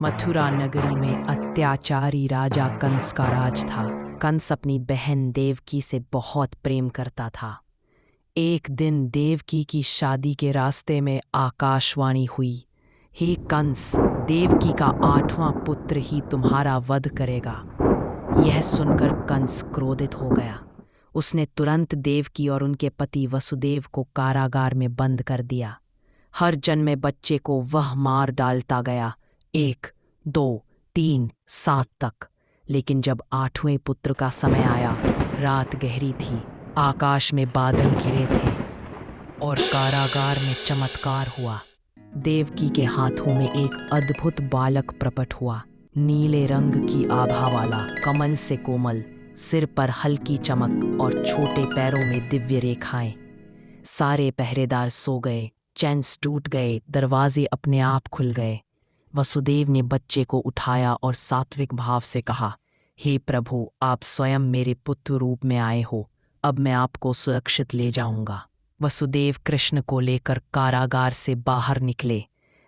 मथुरा नगरी में अत्याचारी राजा कंस का राज था। कंस अपनी बहन देवकी से बहुत प्रेम करता था। एक दिन देवकी की शादी के रास्ते में आकाशवाणी हुई, हे कंस, देवकी का 8वां पुत्र ही तुम्हारा वध करेगा। यह सुनकर कंस क्रोधित हो गया। उसने तुरंत देवकी और उनके पति वसुदेव को कारागार में बंद कर दिया। हर जन्मे बच्चे को वह मार डालता गया, 1, 2, 3, 7 तक। लेकिन जब 8वें पुत्र का समय आया, रात गहरी थी, आकाश में बादल घिरे थे और कारागार में चमत्कार हुआ। देवकी के हाथों में एक अद्भुत बालक प्रकट हुआ, नीले रंग की आभा वाला, कमल से कोमल, सिर पर हल्की चमक और छोटे पैरों में दिव्य रेखाएं। सारे पहरेदार सो गए, चैन्स टूट गए, दरवाजे अपने आप खुल गए। वसुदेव ने बच्चे को उठाया और सात्विक भाव से कहा, हे प्रभु, आप स्वयं मेरे पुत्र रूप में आए हो, अब मैं आपको सुरक्षित ले जाऊंगा। वसुदेव कृष्ण को लेकर कारागार से बाहर निकले।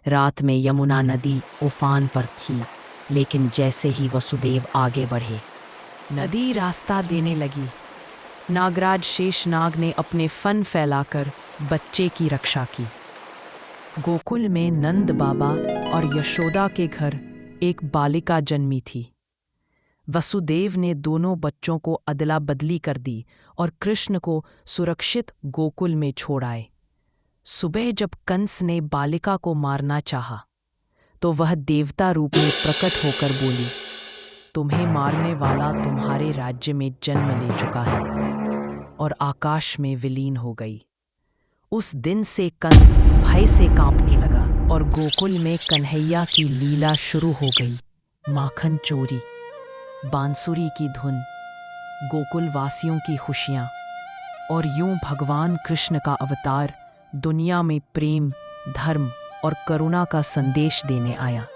रात में यमुना नदी उफान पर थी, लेकिन जैसे ही वसुदेव आगे बढ़े, नदी रास्ता देने लगी। नागराज शेषनाग ने अपने फन फैलाकर बच्चे की रक्षा की। गोकुल में नंद बाबा और यशोदा के घर एक बालिका जन्मी थी। वसुदेव ने दोनों बच्चों को अदला बदली कर दी और कृष्ण को सुरक्षित गोकुल में छोड़ आए। सुबह जब कंस ने बालिका को मारना चाहा, तो वह देवता रूप में प्रकट होकर बोली, तुम्हें मारने वाला तुम्हारे राज्य में जन्म ले चुका है, और आकाश में विलीन हो गई। उस दिन से कंस भय से कांपने लगा और गोकुल में कन्हैया की लीला शुरू हो गई। माखन चोरी, बांसुरी की धुन, गोकुल वासियों की खुशियाँ, और यूं भगवान कृष्ण का अवतार दुनिया में प्रेम, धर्म और करुणा का संदेश देने आया।